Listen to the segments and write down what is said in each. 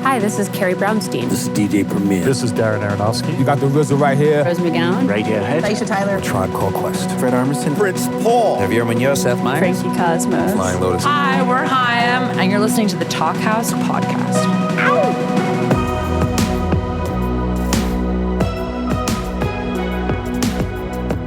Hi, this is Carrie Brownstein. This is DJ Premier. This is Darren Aronofsky. You got the RZA right here. Rose McGowan. Radiohead. Aisha Tyler. Tribe Called Quest. Fred Armisen. Prince Paul. Javier Munoz. Seth Meyers. Frankie Cosmos. Flying Lotus. Hi, we're Chaim, and you're listening to the Talkhouse Podcast.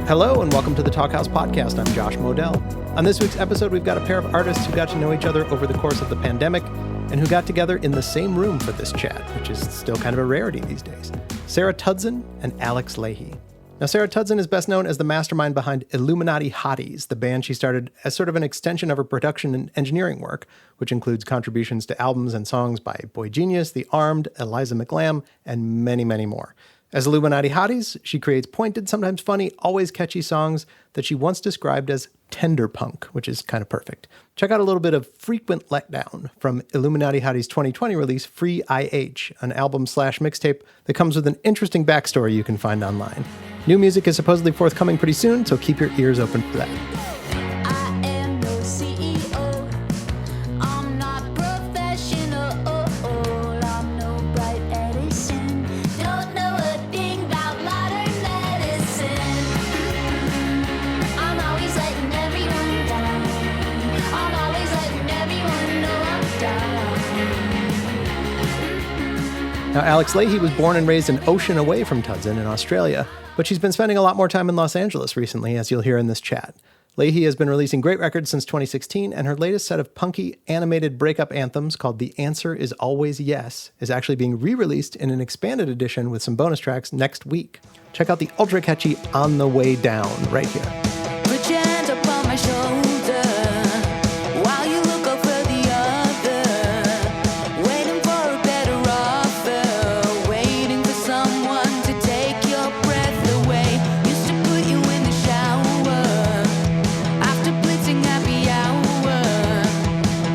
Hello and welcome to the Talkhouse Podcast. I'm Josh Modell. On this week's episode, we've got a pair of artists who got to know each other over the course of the pandemic and who got together in the same room for this chat, which is still kind of a rarity these days. Sarah Tudzin and Alex Lahey. Now, Sarah Tudzin is best known as the mastermind behind Illuminati Hotties, the band she started as sort of an extension of her production and engineering work, which includes contributions to albums and songs by Boy Genius, The Armed, Eliza McLamb, and many, many more. As Illuminati Hotties, she creates pointed, sometimes funny, always catchy songs that she once described as tender punk, which is kind of perfect. Check out a little bit of Frequent Letdown from Illuminati Hotties' 2020 release, Free IH, an album/mixtape that comes with an interesting backstory you can find online. New music is supposedly forthcoming pretty soon, so keep your ears open for that. Now, Alex Lahey was born and raised an ocean away from Tudzin in Australia, but she's been spending a lot more time in Los Angeles recently, as you'll hear in this chat. Lahey has been releasing great records since 2016, and her latest set of punky, animated breakup anthems called The Answer Is Always Yes is actually being re-released in an expanded edition with some bonus tracks next week. Check out the ultra-catchy On the Way Down right here. Put your hand up on my shoulder while you look over the other, waiting for a better offer, waiting for someone to take your breath away. Used to put you in the shower after blitzing happy hour,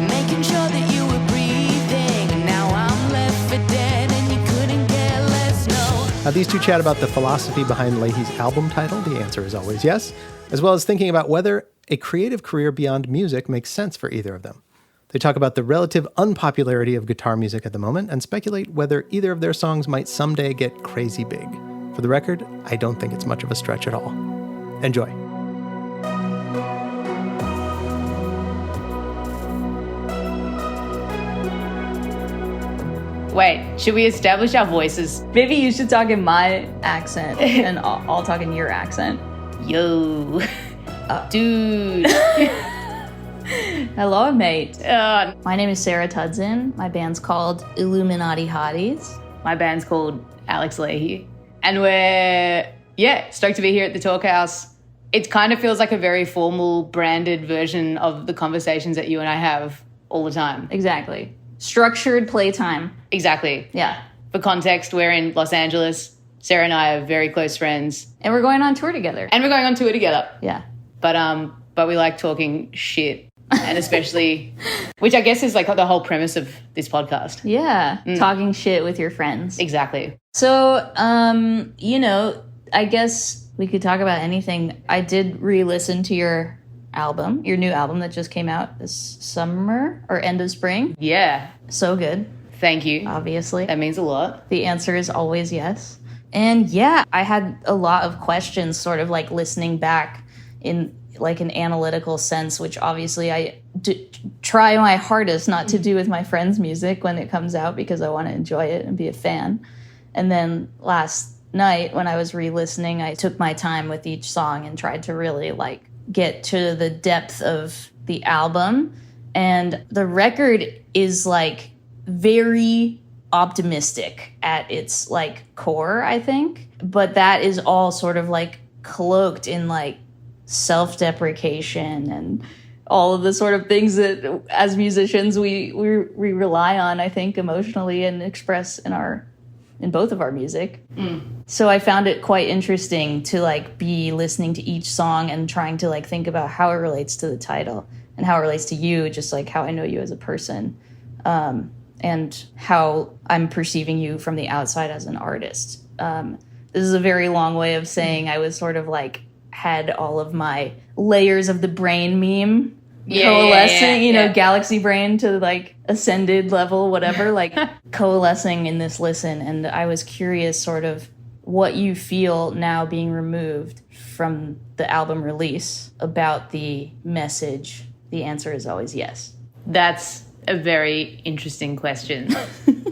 making sure that you were breathing. Now I'm left for dead and you couldn't care less, no. These two chat about the philosophy behind Lahey's album title, The Answer Is Always Yes, as well as thinking about whether a creative career beyond music makes sense for either of them. They talk about the relative unpopularity of guitar music at the moment and speculate whether either of their songs might someday get crazy big. For the record, I don't think it's much of a stretch at all. Enjoy. Wait, should we establish our voices? Maybe you should talk in my accent and I'll talk in your accent. Yo. Dude. Hello, mate. My My name is Sarah Tudzin. My band's called Illuminati Hotties. band's called Alex Lahey. And we're, stoked to be here at the Talkhouse. It kind of feels like a very formal, branded version of the conversations that you and I have all the time. Exactly. Structured playtime. Exactly. Yeah. For context, we're in Los Angeles. Sarah and I are very close friends. And we're going on tour together. And we're going on tour together. Yeah. But we like talking shit. And especially, which I guess is like the whole premise of this podcast. Yeah. Talking shit with your friends. Exactly. So, I guess we could talk about anything. I did re-listen to your new album that just came out this summer or end of spring. Yeah. So good. Thank you. Obviously. That means a lot. The answer is always yes. And yeah, I had a lot of questions sort of like listening back in like an analytical sense, which obviously I try my hardest not to do with my friends' music when it comes out because I want to enjoy it and be a fan. And then last night when I was re-listening, I took my time with each song and tried to really like get to the depth of the album. And the record is like very optimistic at its like core, I think. But that is all sort of like cloaked in like self-deprecation and all of the sort of things that as musicians we rely on, I think, emotionally and express in both of our music. So I found it quite interesting to like be listening to each song and trying to like think about how it relates to the title and how it relates to you, just like how I know you as a person, and how I'm perceiving you from the outside as an artist. This is a very long way of saying I was sort of like had all of my layers of the brain meme coalescing, you know, yeah. galaxy brain to like ascended level, whatever, like coalescing in this listen. And I was curious sort of what you feel now being removed from the album release about the message. The answer is always yes. That's a very interesting question.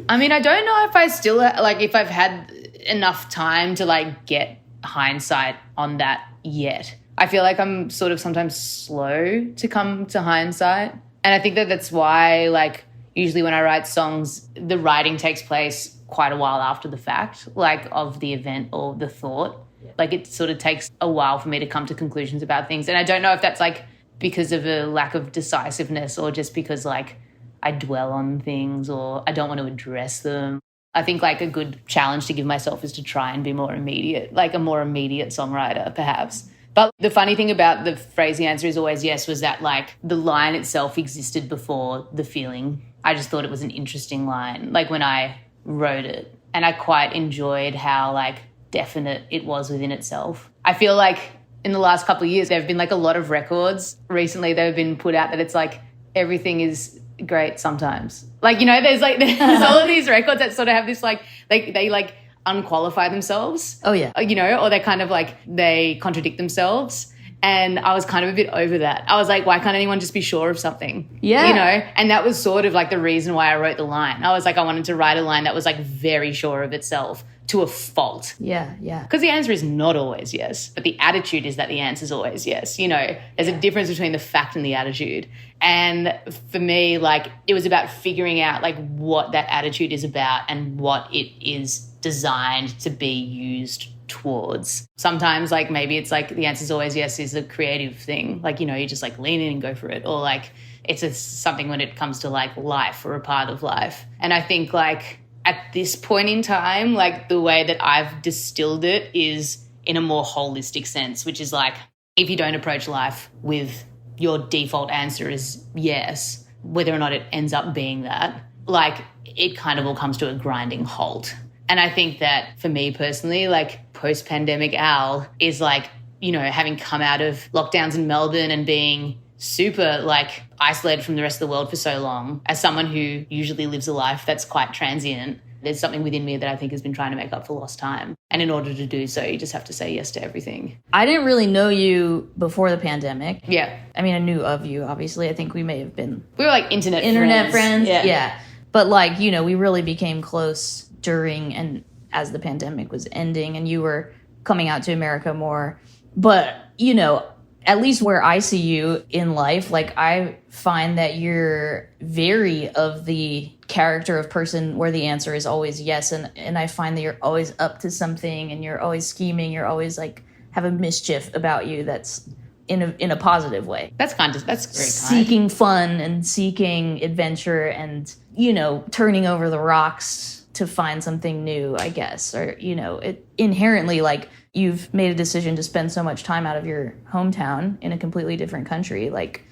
I mean, I don't know if I still, like, if I've had enough time to, like, get hindsight on that yet. I feel like I'm sort of sometimes slow to come to hindsight. And I think that that's why, like, usually when I write songs, the writing takes place quite a while after the fact, like, of the event or the thought. Like, it sort of takes a while for me to come to conclusions about things. And I don't know if that's, like, because of a lack of decisiveness or just because, like, I dwell on things or I don't want to address them. I think, like, a good challenge to give myself is to try and be more immediate, like a more immediate songwriter, perhaps. But the funny thing about the phrase "the answer is always yes" was that, like, the line itself existed before the feeling. I just thought it was an interesting line, like, when I wrote it. And I quite enjoyed how, like, definite it was within itself. I feel like in the last couple of years, there have been, like, a lot of records recently that have been put out that it's like everything is great sometimes. Like, you know, there's all of these records that sort of have this, like, they like unqualify themselves. Oh, yeah. You know, or they kind of like, they contradict themselves. And I was kind of a bit over that. I was like, why can't anyone just be sure of something? Yeah. You know? And that was sort of like the reason why I wrote the line. I was like, I wanted to write a line that was like very sure of itself to a fault. Yeah, yeah. Because the answer is not always yes, but the attitude is that the answer is always yes. You know, there's a difference between the fact and the attitude. And for me, like, it was about figuring out, like, what that attitude is about and what it is designed to be used towards. Sometimes, like, maybe it's like the answer is always yes is a creative thing. Like, you know, you just, like, lean in and go for it. Or, like, it's something when it comes to, like, life or a part of life. And I think, like, at this point in time, like, the way that I've distilled it is in a more holistic sense, which is like, if you don't approach life with your default answer is yes, whether or not it ends up being that, like, it kind of all comes to a grinding halt. And I think that for me personally, like, post-pandemic Al is like, you know, having come out of lockdowns in Melbourne and being super, like, isolated from the rest of the world for so long, as someone who usually lives a life that's quite transient, there's something within me that I think has been trying to make up for lost time. And in order to do so, you just have to say yes to everything. I didn't really know you before the pandemic. Yeah. I mean, I knew of you, obviously. I think we may have been We were like internet friends. Yeah. Yeah. But, like, you know, we really became close during and as the pandemic was ending and you were coming out to America more. But, you know, at least where I see you in life, like, I find that you're very of the character of person where the answer is always yes. And I find that you're always up to something and you're always scheming. You're always, like, have a mischief about you that's in a positive way. That's very kind. Seeking fun and seeking adventure and, you know, turning over the rocks to find something new, I guess. Or, you know, it inherently, like, you've made a decision to spend so much time out of your hometown in a completely different country. Like,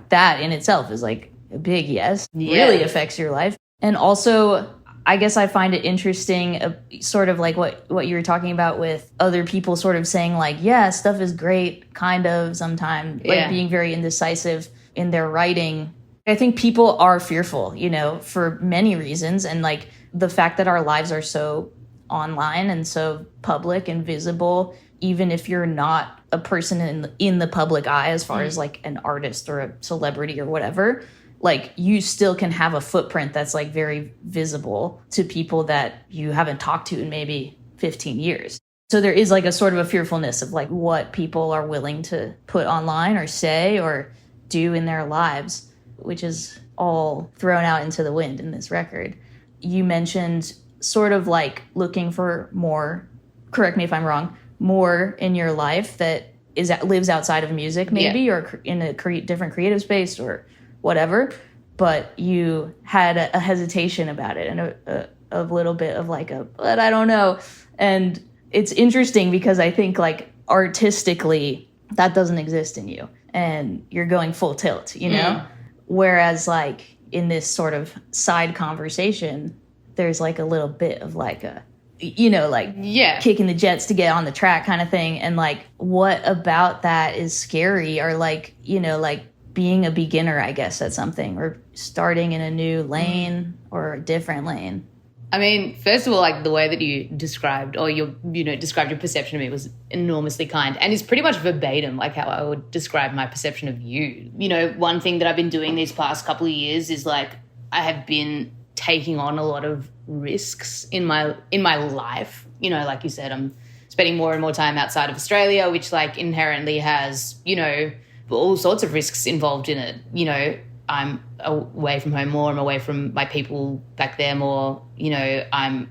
that in itself is, like, a big yes. Yeah. Really affects your life. And also, I guess I find it interesting, sort of like what you were talking about with other people sort of saying, like, yeah, stuff is great, kind of, sometimes, like, being very indecisive in their writing. I think people are fearful, you know, for many reasons. And, like, the fact that our lives are so online and so public and visible, even if you're not a person in the public eye as far as, like, an artist or a celebrity or whatever, like, you still can have a footprint that's, like, very visible to people that you haven't talked to in maybe 15 years. So there is, like, a sort of a fearfulness of, like, what people are willing to put online or say or do in their lives, which is all thrown out into the wind in this record. You mentioned sort of, like, looking for more, correct me if I'm wrong, more in your life that lives outside of music maybe, or in a different creative space or whatever, but you had a hesitation about it and a little bit of, like, but I don't know. And it's interesting because I think, like, artistically that doesn't exist in you and you're going full tilt, you know? Whereas, like, in this sort of side conversation, there's, like, a little bit of, like, a, you know, like, kicking the jets to get on the track kind of thing. And, like, what about that is scary, or, like, you know, like, being a beginner, I guess, at something, or starting in a new lane or a different lane? I mean, first of all, like the way that you described described your perception of me was enormously kind and is pretty much verbatim like how I would describe my perception of you. You know, one thing that I've been doing these past couple of years is like I have been taking on a lot of risks in my life. You know, like you said, I'm spending more and more time outside of Australia, which like inherently has, you know, all sorts of risks involved in it. You know, I'm away from home more, I'm away from my people back there more, you know, I'm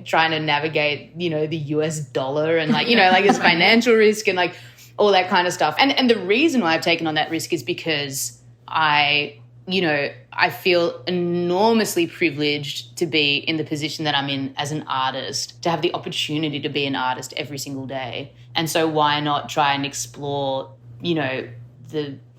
trying to navigate, you know, the US dollar and like, you know, like this financial risk and like all that kind of stuff. And the reason why I've taken on that risk is because I feel enormously privileged to be in the position that I'm in as an artist, to have the opportunity to be an artist every single day. And so why not try and explore, you know,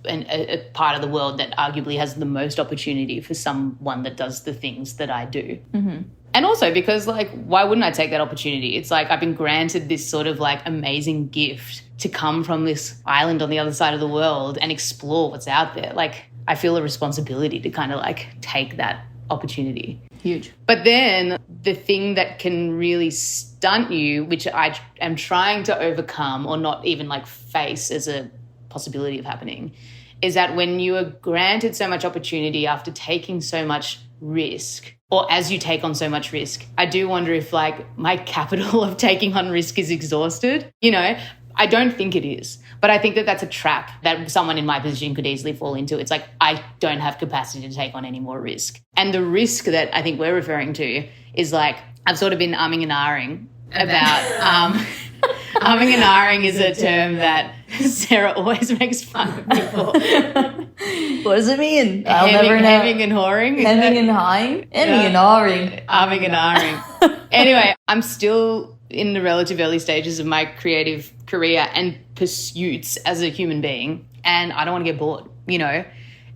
a part of the world that arguably has the most opportunity for someone that does the things that I do. Mm-hmm. And also because, like, why wouldn't I take that opportunity? It's like I've been granted this sort of, like, amazing gift to come from this island on the other side of the world and explore what's out there. Like, I feel a responsibility to kind of, like, take that opportunity. Huge. But then the thing that can really stunt you, which I am trying to overcome or not even, like, face as a possibility of happening, is that when you are granted so much opportunity after taking so much risk, or as you take on so much risk, I do wonder if like my capital of taking on risk is exhausted. You know, I don't think it is, but I think that that's a trap that someone in my position could easily fall into. It's like, I don't have capacity to take on any more risk. And the risk that I think we're referring to is like, I've sort of been umming and ahhing about, umming and ahhing is a term that Sarah always makes fun of me for. What does it mean? I'll never know. Hemming and hawing? Hemming and hawing? Hemming and hawing. Umming and ahhing. Anyway, I'm still in the relative early stages of my creative career and pursuits as a human being, and I don't want to get bored, you know?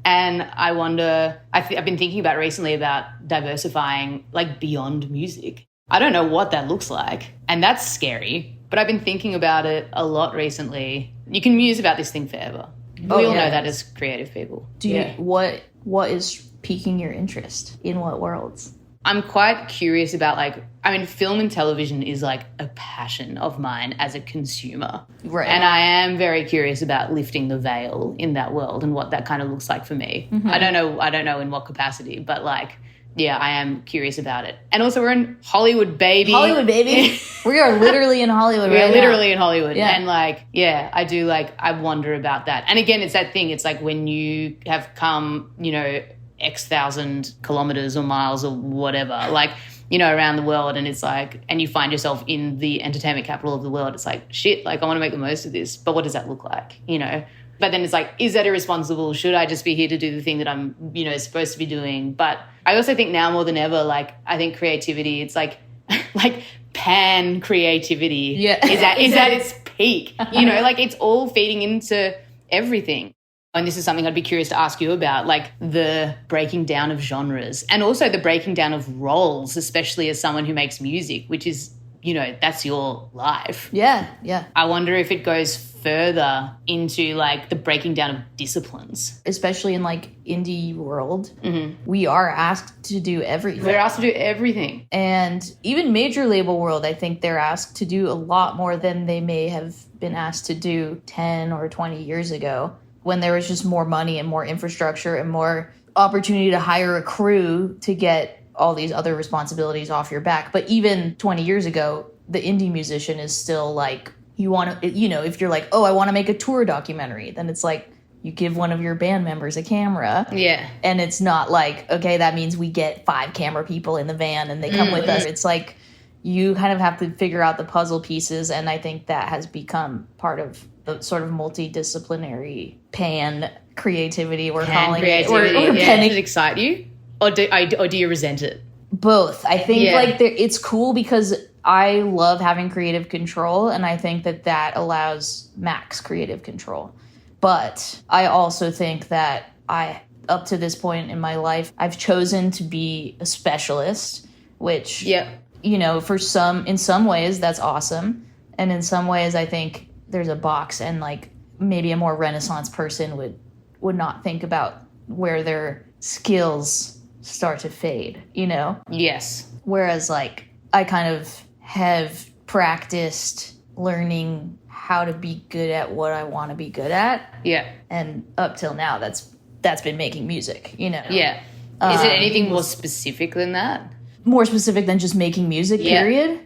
And I wonder, I've been thinking about recently about diversifying like beyond music. I don't know what that looks like, and that's scary, but I've been thinking about it a lot recently. You can muse about this thing forever. We all know that as creative people. What is piquing your interest? In what worlds? I'm quite curious about film and television is like a passion of mine as a consumer. Right. And I am very curious about lifting the veil in that world and what that kind of looks like for me. Mm-hmm. I don't know in what capacity, but like, yeah, I am curious about it. And also we're in Hollywood, baby. Hollywood, baby. We are literally in Hollywood right now. We are literally in Hollywood. Yeah. And like, yeah, I do like, I wonder about that. And again, it's that thing. It's like when you have come, you know, X thousand kilometers or miles or whatever, like, you know, around the world, and it's like, and you find yourself in the entertainment capital of the world. It's like, shit, like I want to make the most of this, but what does that look like, you know? But then it's like, is that irresponsible? Should I just be here to do the thing that I'm, you know, supposed to be doing? But I also think now more than ever, like, I think creativity, it's like pan creativity is at its peak, you know, like it's all feeding into everything. And this is something I'd be curious to ask you about, like the breaking down of genres and also the breaking down of roles, especially as someone who makes music, which is, you know, that's your life. Yeah, yeah. I wonder if it goes further into like the breaking down of disciplines. Especially in like indie world, we are asked to do everything. We're asked to do everything. And even major label world, I think they're asked to do a lot more than they may have been asked to do 10 or 20 years ago, when there was just more money and more infrastructure and more opportunity to hire a crew to get all these other responsibilities off your back. But even 20 years ago, the indie musician is still like, you want to, you know, if you're like, oh, I want to make a tour documentary, then it's like you give one of your band members a camera. Yeah. And it's not like, okay, that means we get 5 camera people in the van and they come with us. It's like you kind of have to figure out the puzzle pieces. And I think that has become part of the sort of multidisciplinary pan creativity we're calling it. Or Does it excite you? Or do you resent it? Both. I think it's cool because I love having creative control, and I think that allows max creative control. But I also think that up to this point in my life, I've chosen to be a specialist, which, you know, in some ways that's awesome. And in some ways I think there's a box, and like maybe a more Renaissance person would not think about where their skills start to fade, you know? Yes. Whereas like I kind of have practiced learning how to be good at what I want to be good at. Yeah. And up till now, that's been making music, you know? Yeah. Is it anything more specific than that? More specific than just making music, period?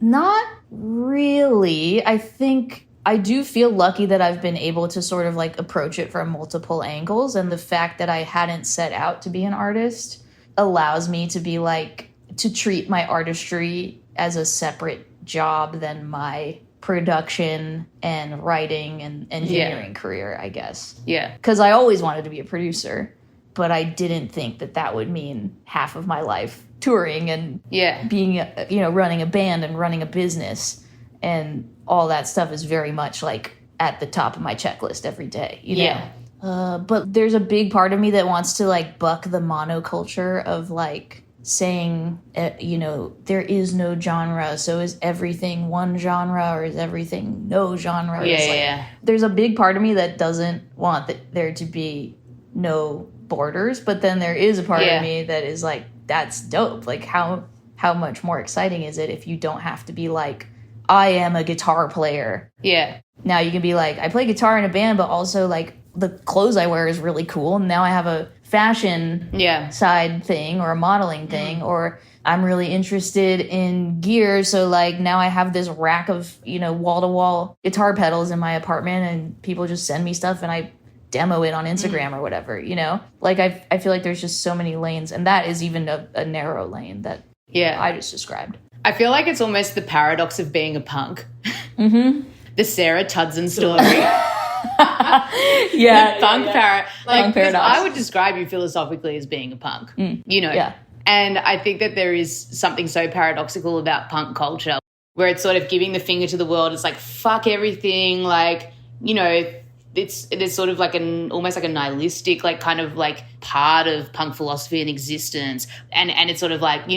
Not really. I think I do feel lucky that I've been able to sort of like approach it from multiple angles. And the fact that I hadn't set out to be an artist allows me to be like, to treat my artistry as a separate job than my production and writing and engineering career, I guess. Yeah. Because I always wanted to be a producer, but I didn't think that that would mean half of my life touring and being, running a band and running a business. And all that stuff is very much like at the top of my checklist every day, you know? Yeah. But there's a big part of me that wants to like buck the monoculture of like saying, there is no genre. So is everything one genre or is everything no genre? There's a big part of me that doesn't want there to be no borders, but then there is a part of me that is like, that's dope. Like how much more exciting is it if you don't have to be like, I am a guitar player. Yeah. Now you can be like, I play guitar in a band, but also like the clothes I wear is really cool. And now I have a fashion side thing or a modeling thing, or I'm really interested in gear. So like now I have this rack of, wall to wall guitar pedals in my apartment and people just send me stuff and I demo it on Instagram or whatever, Like I feel like there's just so many lanes, and that is even a narrow lane that I just described. I feel like it's almost the paradox of being a punk. Mm-hmm. The Sarah Tudzin story. Punk paradox. I would describe you philosophically as being a punk, Yeah. And I think that there is something so paradoxical about punk culture where it's sort of giving the finger to the world. It's like, fuck everything. Like, it's sort of like almost like a nihilistic, like kind of like part of punk philosophy and existence. And it's sort of like,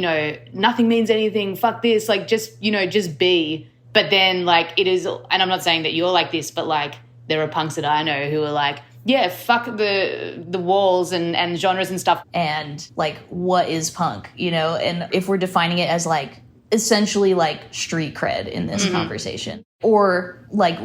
nothing means anything. Fuck this. Like just be. But then like it is, and I'm not saying that you're like this, but like there are punks that I know who are like, yeah, fuck the walls and genres and stuff. And like, what is punk, And if we're defining it as like essentially like street cred in this conversation, or like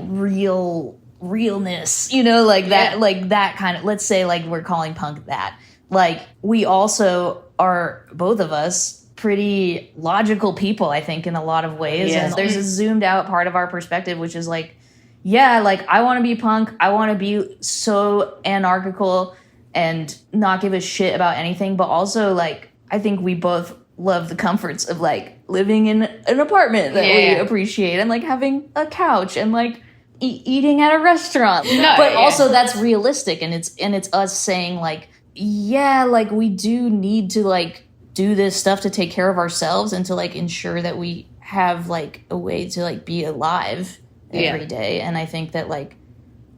realness, that kind of, let's say like we're calling punk that. Like we also are, both of us, pretty logical people, I think, in a lot of ways. Yes. And there's a zoomed out part of our perspective, which is like, like I want to be punk. I want to be so anarchical and not give a shit about anything. But also like, I think we both love the comforts of like living in an apartment that we appreciate and like having a couch and like eating at a restaurant. Also that's realistic. And it's us saying like, like we do need to like do this stuff to take care of ourselves and to like ensure that we have like a way to like be alive every day. And I think that like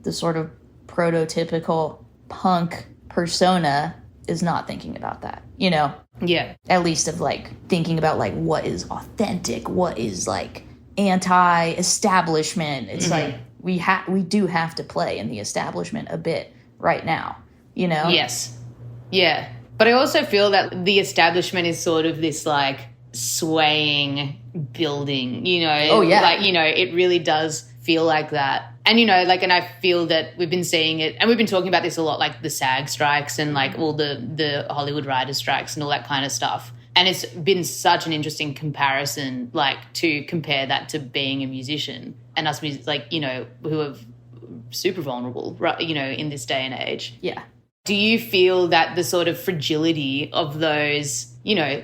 the sort of prototypical punk persona is not thinking about that, at least of like thinking about like what is authentic, what is like anti-establishment. It's like we do have to play in the establishment a bit right now, Yes. Yeah. But I also feel that the establishment is sort of this like swaying building, Oh, yeah. Like, it really does feel like that. And, and I feel that we've been seeing it, and we've been talking about this a lot, like the SAG strikes and like all the Hollywood writer strikes and all that kind of stuff. And it's been such an interesting comparison, like to compare that to being a musician and us, like, who are super vulnerable, right, in this day and age. Yeah. Do you feel that the sort of fragility of those,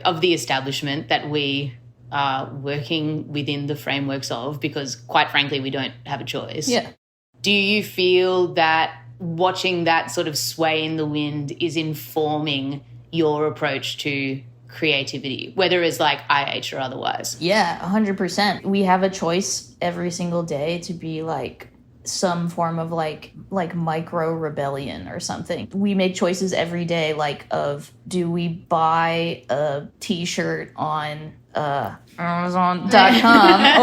of the establishment that we are working within the frameworks of, because quite frankly, we don't have a choice. Yeah. Do you feel that watching that sort of sway in the wind is informing your approach to creativity, whether it's like IH or otherwise? Yeah, 100%. We have a choice every single day to be like some form of like micro rebellion or something. We make choices every day, like of, do we buy a t-shirt on Amazon.com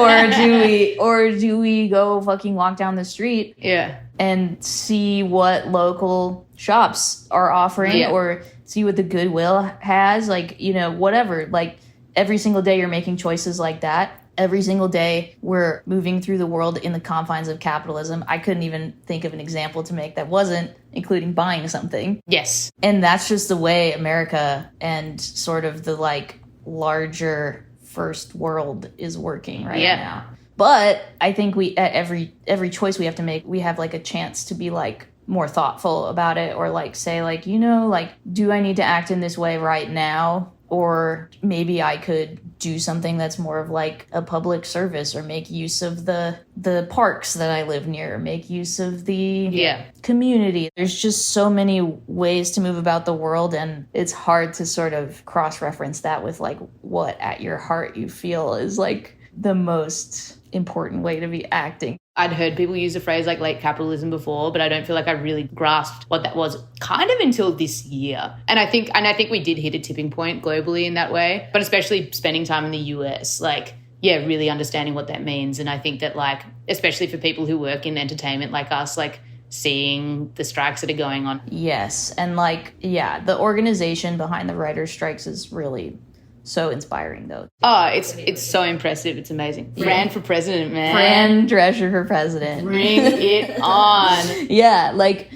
or do we go fucking walk down the street Yeah. and see what local shops are offering or see what the Goodwill has, like, you know, whatever. Like, every single day you're making choices like that. Every single day we're moving through the world in the confines of capitalism. I couldn't even think of an example to make that wasn't including buying something. Yes. And that's just the way America and sort of the like larger first world is working right now. But I think we at every choice we have to make, we have like a chance to be like more thoughtful about it, or like say like, you know, like, do I need to act in this way right now? Or maybe I could do something that's more of like a public service, or make use of the parks that I live near, make use of the community. There's just so many ways to move about the world, and it's hard to sort of cross-reference that with like what at your heart you feel is like the most important way to be acting. I'd heard people use the phrase like late capitalism before, but I don't feel like I really grasped what that was kind of until this year. And I think we did hit a tipping point globally in that way, but especially spending time in the US, like, yeah, really understanding what that means. And I think that, like, especially for people who work in entertainment like us, like seeing the strikes that are going on. Yes. And like, yeah, the organization behind the writer's strikes is really so inspiring, though. Oh, it's so impressive. It's amazing. Fran for president, man. Fran Drescher for president. Bring it on. Yeah, like,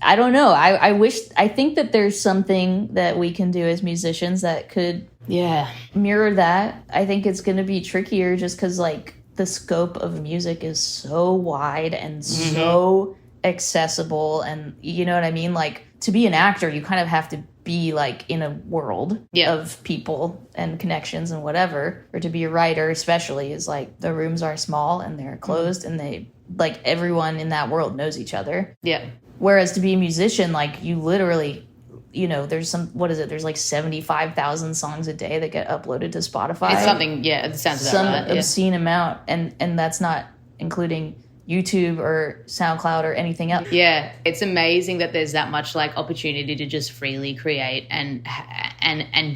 I don't know. I think that there's something that we can do as musicians that could mirror that. I think it's going to be trickier just because, like, the scope of music is so wide and so accessible. And you know what I mean? Like, to be an actor, you kind of have to be like in a world of people and connections and whatever. Or to be a writer especially is like the rooms are small and they're closed and they like everyone in that world knows each other. Yeah. Whereas to be a musician, like you literally, you know, there's there's like 75,000 songs a day that get uploaded to Spotify. It's something, it sounds about right. Some obscene amount, and that's not including YouTube or SoundCloud or anything else. Yeah, it's amazing that there's that much like opportunity to just freely create and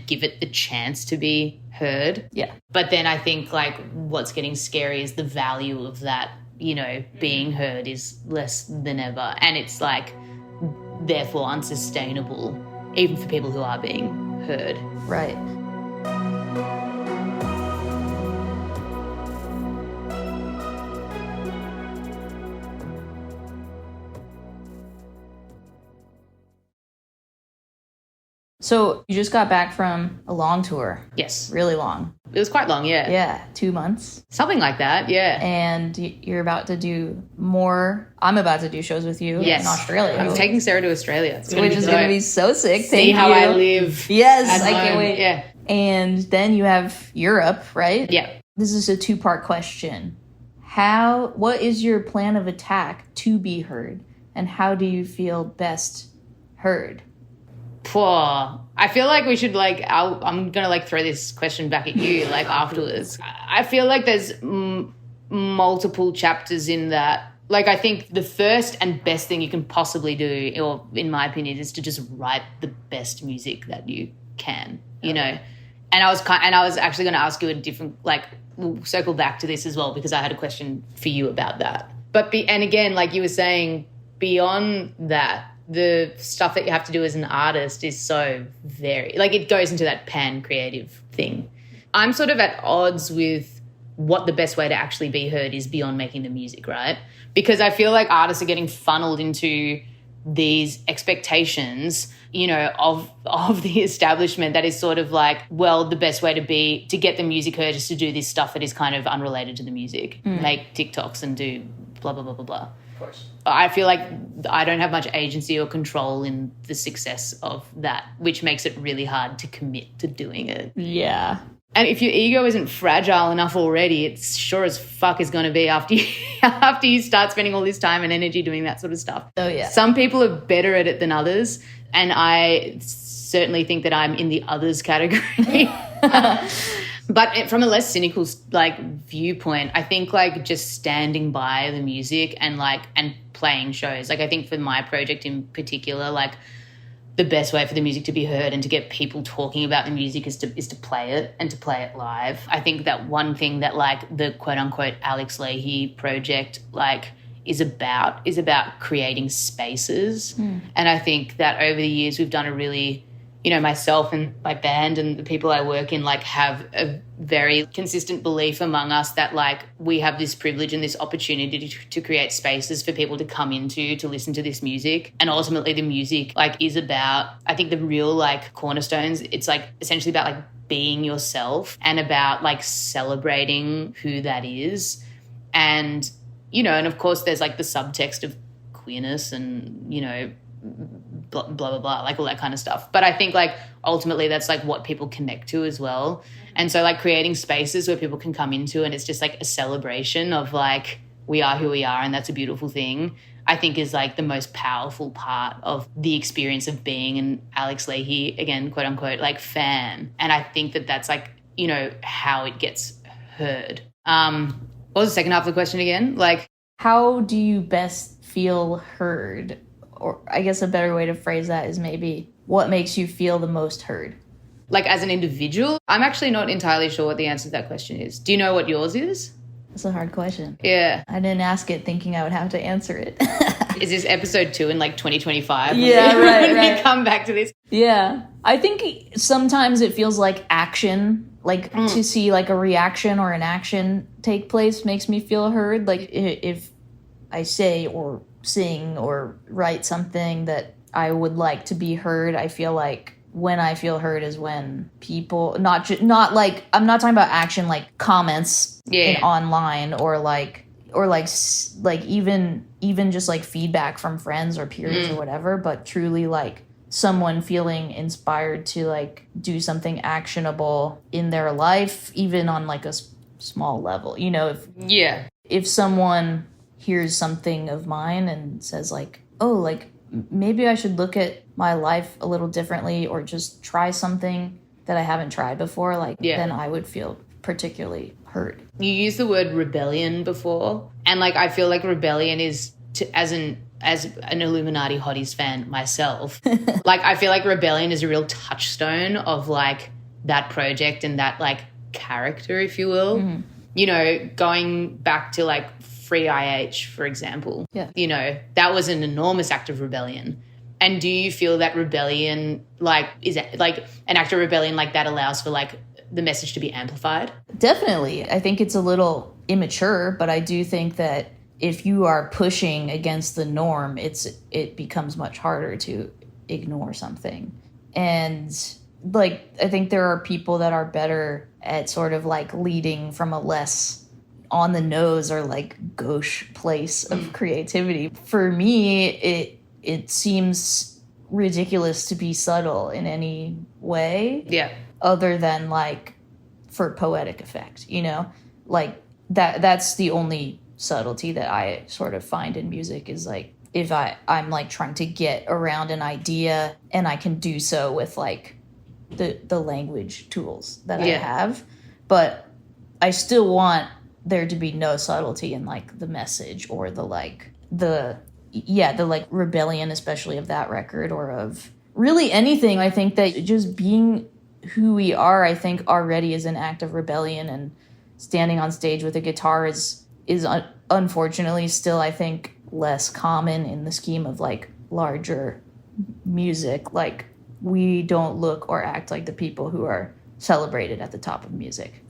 give it the chance to be heard. Yeah. But then I think like what's getting scary is the value of that, you know, being heard is less than ever, and it's like therefore unsustainable even for people who are being heard. Right. So you just got back from a long tour. Yes. Really long. It was quite long, yeah. Yeah, 2 months. Something like that, yeah. And you're about to do more. I'm about to do shows with you in Australia. I'm taking Sarah to Australia. Which is going to be so sick. See how I live. Yes, I can't wait. Yeah. And then you have Europe, right? Yeah. This is a 2-part question. What is your plan of attack to be heard? And how do you feel best heard? I feel like we should I'm going to throw this question back at you afterwards. I feel like there's multiple chapters in that. Like, I think the first and best thing you can possibly do, or in my opinion, is to just write the best music that you can, you know. And I was actually going to ask you a different, we'll circle back to this as well because I had a question for you about that. And again, like you were saying, beyond that, the stuff that you have to do as an artist is so it goes into that pan creative thing. I'm sort of at odds with what the best way to actually be heard is beyond making the music, right? Because I feel like artists are getting funneled into these expectations, you know, of the establishment that is sort of like, well, the best way to get the music heard is to do this stuff that is kind of unrelated to the music, make TikToks and do blah, blah, blah, blah, blah. Of course. I feel like I don't have much agency or control in the success of that, which makes it really hard to commit to doing it. Yeah. And if your ego isn't fragile enough already, it sure as fuck is going to be after you start spending all this time and energy doing that sort of stuff. Oh, yeah. Some people are better at it than others, and I certainly think that I'm in the others category. But from a less cynical viewpoint, I think just standing by the music and playing shows. I think for my project in particular, the best way for the music to be heard and to get people talking about the music is to play it and to play it live. I think that one thing that like the quote unquote Alex Lahey project like is about creating spaces. And I think that over the years we've done a really, you know, myself and my band and the people I work in like have a very consistent belief among us that like we have this privilege and this opportunity to create spaces for people to come into, to listen to this music. And ultimately the music like is about, I think the real like cornerstones, it's like essentially about like being yourself and about like celebrating who that is. And, you know, and of course there's like the subtext of queerness and, you know, blah, blah, blah, like all that kind of stuff. But I think like ultimately that's like what people connect to as well. And so like creating spaces where people can come into and it's just like a celebration of like we are who we are and that's a beautiful thing, I think is like the most powerful part of the experience of being an Alex Lahey, again, quote unquote, like fan. And I think that that's like, you know, how it gets heard. What was the second half of the question again? Like, how do you best feel heard? Or I guess a better way to phrase that is maybe what makes you feel the most heard? Like as an individual? I'm actually not entirely sure what the answer to that question is. Do you know what yours is? That's a hard question. Yeah. I didn't ask it thinking I would have to answer it. Is this episode 2 in like 2025? Yeah, when right. we come back to this. Yeah. I think sometimes it feels like action, like to see like a reaction or an action take place makes me feel heard. Like if I say or sing or write something that I would like to be heard, I feel like when I feel heard is when people, not like, I'm not talking about action like comments online or even just like feedback from friends or peers or whatever, but truly like someone feeling inspired to like do something actionable in their life, even on like a small level, you know, if someone hears something of mine and says like, oh, like maybe I should look at my life a little differently or just try something that I haven't tried before, like then I would feel particularly heard. You used the word rebellion before, and like I feel like rebellion is as an Illuminati Hotties fan myself, like I feel like rebellion is a real touchstone of like that project and that like character, if you will. You know, going back to like Free IH, for example. You know, that was an enormous act of rebellion. And do you feel that rebellion, like, is it like an act of rebellion like that allows for like the message to be amplified? Definitely. I think it's a little immature, but I do think that if you are pushing against the norm, it becomes much harder to ignore something. And like, I think there are people that are better at sort of like leading from a less on the nose or like gauche place of creativity. For me, it seems ridiculous to be subtle in any way. Other than like for poetic effect, you know? Like that's the only subtlety that I sort of find in music is like if I'm like trying to get around an idea and I can do so with like the language tools that I have, but I still want there to be no subtlety in like the message or the like the rebellion, especially of that record or of really anything. I think that just being who we are, I think already is an act of rebellion, and standing on stage with a guitar is unfortunately still, I think, less common in the scheme of like larger music. Like we don't look or act like the people who are celebrated at the top of music.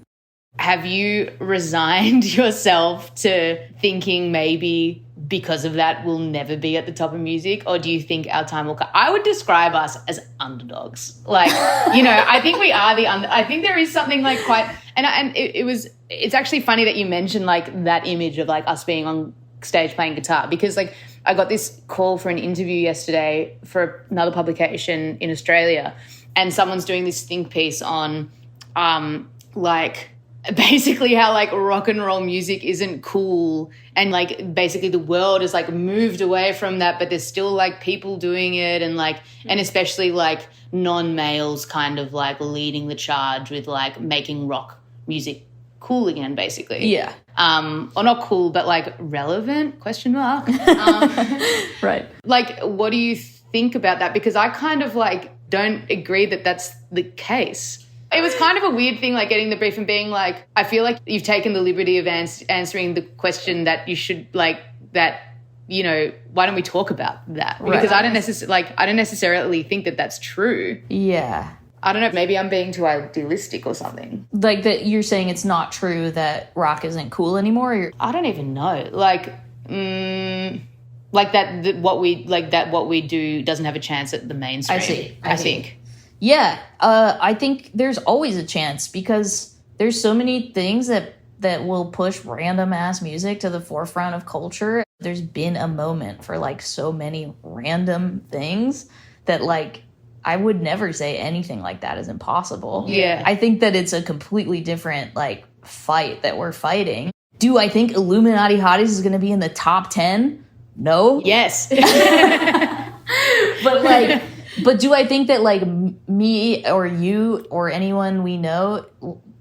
Have you resigned yourself to thinking maybe because of that we'll never be at the top of music, or do you think our time will come? I would describe us as underdogs. Like, you know, I think we are I think there is something like quite, it's actually funny that you mentioned like that image of like us being on stage playing guitar, because like I got this call for an interview yesterday for another publication in Australia, and someone's doing this think piece on like basically how like rock and roll music isn't cool, and like basically the world is like moved away from that, but there's still like people doing it, and like and especially like non-males kind of like leading the charge with like making rock music cool again, basically. Or not cool, but like relevant, question mark. Right. Like, what do you think about that? Because I kind of like don't agree that that's the case. It was kind of a weird thing, like getting the brief and being like, I feel like you've taken the liberty of answering the question that you should like that, you know, why don't we talk about that? Because I don't necessarily think that that's true. Yeah. I don't know, maybe I'm being too idealistic or something. Like that you're saying it's not true that rock isn't cool anymore? I don't even know. Like what we do doesn't have a chance at the mainstream. I think. Yeah. I think there's always a chance because there's so many things that will push random ass music to the forefront of culture. There's been a moment for like so many random things that like I would never say anything like that is impossible. Yeah. I think that it's a completely different like fight that we're fighting. Do I think Illuminati Hotties is going to be in the top 10? No. Yes. But do I think that like me or you or anyone we know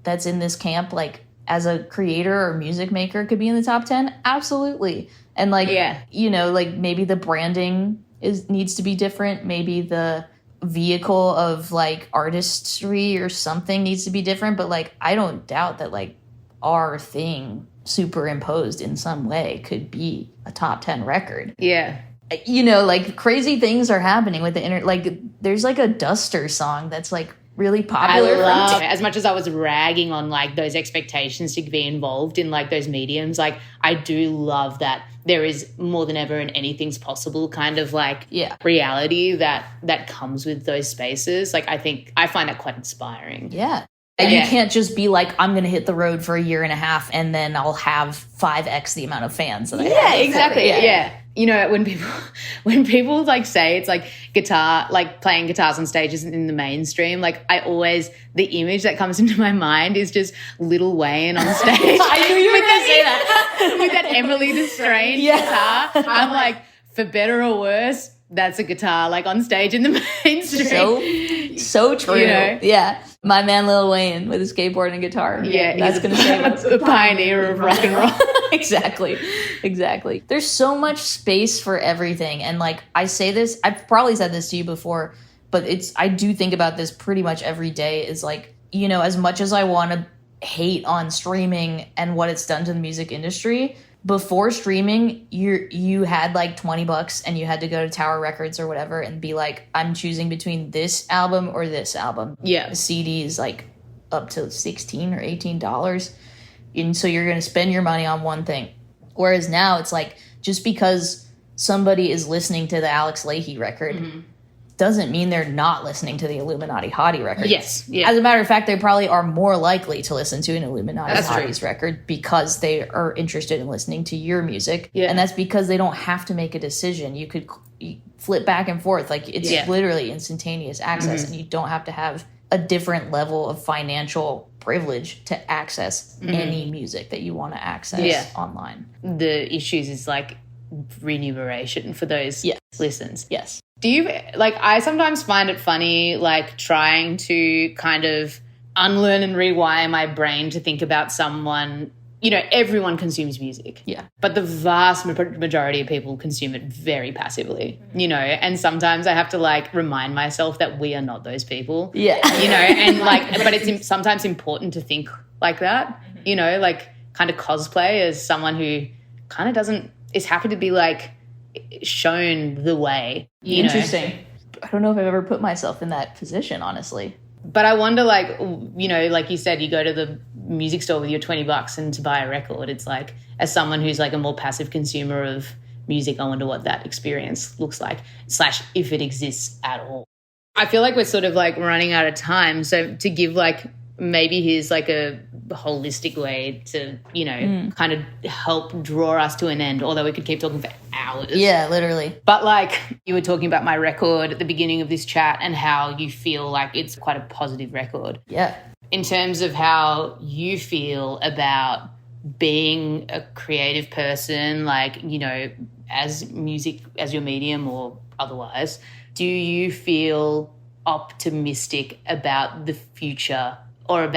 that's in this camp, like as a creator or music maker could be in the top 10? Absolutely. And like, you know, like maybe the branding needs to be different. Maybe the vehicle of like artistry or something needs to be different. But like, I don't doubt that like our thing superimposed in some way could be a top 10 record. Yeah. You know, like crazy things are happening with the internet. Like there's like a Duster song that's like really popular. As much as I was ragging on like those expectations to be involved in like those mediums, like I do love that there is more than ever an anything's possible kind of like reality that comes with those spaces. Like I find that quite inspiring. Yeah. And you can't just be like, I'm going to hit the road for a year and a half and then I'll have 5x the amount of fans that I have. Yeah, exactly. Yeah. You know, when people like say it's like guitar, like playing guitars on stages in the mainstream, like the image that comes into my mind is just Lil Wayne on stage. I knew you were going to say that. With that Emily the Strange guitar. I'm like, for better or worse, that's a guitar like on stage in the mainstream. So true. You know? Yeah. My man Lil Wayne with his skateboard and guitar. Yeah, that's going to say that's the pioneer of rock and roll. Exactly. There's so much space for everything. And like I say this, I've probably said this to you before, but I do think about this pretty much every day is like, you know, as much as I want to hate on streaming and what it's done to the music industry, before streaming, you had like $20 and you had to go to Tower Records or whatever and be like, I'm choosing between this album or this album. Yeah. The CD is like up to $16 or $18. And so you're going to spend your money on one thing. Whereas now it's like, just because somebody is listening to the Alex Lahey record doesn't mean they're not listening to the Illuminati Hottie record. Yes. Yeah. As a matter of fact, they probably are more likely to listen to an Illuminati That's Hottie's record because they are interested in listening to your music. Yeah. And that's because they don't have to make a decision. You could flip back and forth. Like it's literally instantaneous access and you don't have to have a different level of financial privilege to access any music that you want to access online. The issues is like remuneration for those listens. Yes. Do you, like, I sometimes find it funny, like, trying to kind of unlearn and rewire my brain to think about someone, you know, everyone consumes music. Yeah. But the vast majority of people consume it very passively, you know, and sometimes I have to, like, remind myself that we are not those people. Yeah. You know, and, like, but it's sometimes important to think like that, you know, like, kind of cosplay as someone who kind of is happy to be, like, shown the way. Interesting. I don't know if I've ever put myself in that position, honestly. But I wonder, like, you know, like you said, you go to the music store with your $20 and to buy a record. It's like, as someone who's like a more passive consumer of music, I wonder what that experience looks like, / if it exists at all. I feel like we're sort of like running out of time. So to give like, maybe here's like a holistic way to, you know, kind of help draw us to an end, although we could keep talking for hours. Yeah, literally. But like you were talking about my record at the beginning of this chat and how you feel like it's quite a positive record. Yeah. In terms of how you feel about being a creative person, like, you know, as music, as your medium or otherwise, do you feel optimistic about the future or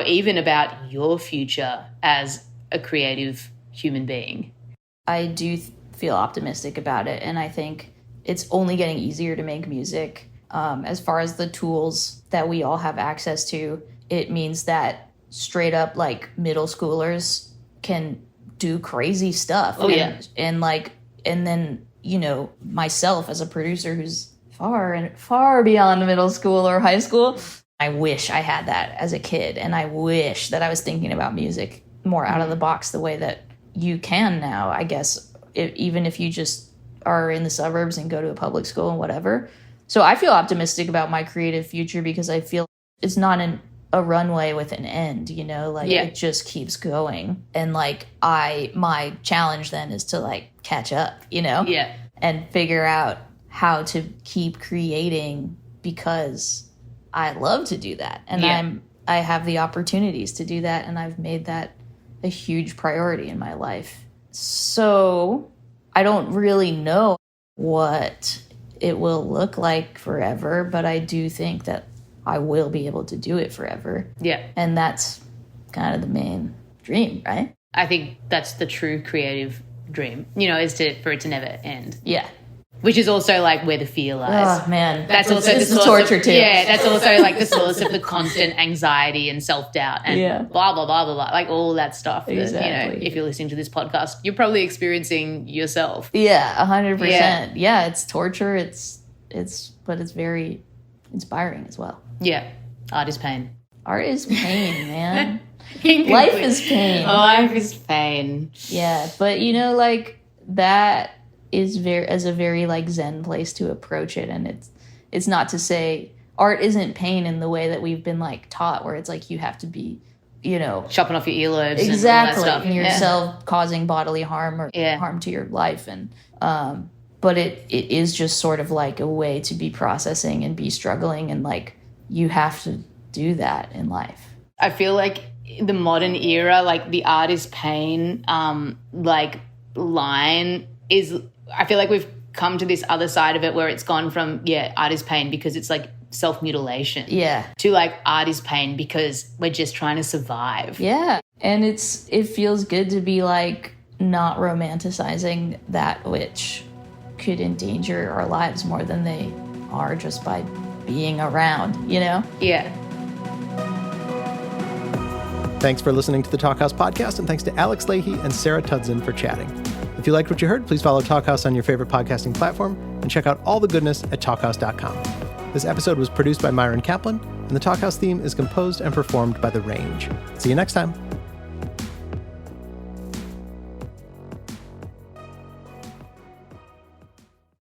even about your future as a creative human being? I do feel optimistic about it. And I think it's only getting easier to make music. As far as the tools that we all have access to, it means that straight up like middle schoolers can do crazy stuff. And then, you know, myself as a producer who's far beyond middle school or high school, I wish I had that as a kid. And I wish that I was thinking about music more out of the box the way that you can now, I guess, even if you just are in the suburbs and go to a public school and whatever. So I feel optimistic about my creative future because I feel it's not a runway with an end, you know, like it just keeps going. And like my challenge then is to like catch up, you know, and figure out how to keep creating because I love to do that. And I have the opportunities to do that. And I've made that a huge priority in my life. So I don't really know what it will look like forever, but I do think that I will be able to do it forever. Yeah. And that's kind of the main dream, right? I think that's the true creative dream, you know, is for it to never end. Yeah. Which is also like where the fear lies. Oh man, that's also the torture too. Yeah, that's also like the source of the constant anxiety and self-doubt and blah blah blah blah blah, like all that stuff. Exactly. That, you know, if you're listening to this podcast, you're probably experiencing yourself. Yeah, 100%. Yeah, it's torture. But it's very inspiring as well. Yeah, art is pain. Art is pain, man. Life is pain. Life is pain. Yeah, but you know, like that is a very like Zen place to approach it, and it's not to say art isn't pain in the way that we've been like taught, where it's like you have to be, you know, chopping off your earlobes, exactly, and all that stuff. And yourself causing bodily harm or harm to your life, and but it is just sort of like a way to be processing and be struggling, and like you have to do that in life. I feel like the modern era, like the art is pain, like line is. I feel like we've come to this other side of it where it's gone from, art is pain because it's like self-mutilation. Yeah. To like art is pain because we're just trying to survive. Yeah. And it feels good to be like not romanticizing that which could endanger our lives more than they are just by being around, you know? Yeah. Thanks for listening to the Talkhouse Podcast, and thanks to Alex Lahey and Sarah Tudzin for chatting. If you liked what you heard, please follow Talkhouse on your favorite podcasting platform and check out all the goodness at talkhouse.com. This episode was produced by Myron Kaplan, and the Talkhouse theme is composed and performed by The Range. See you next time.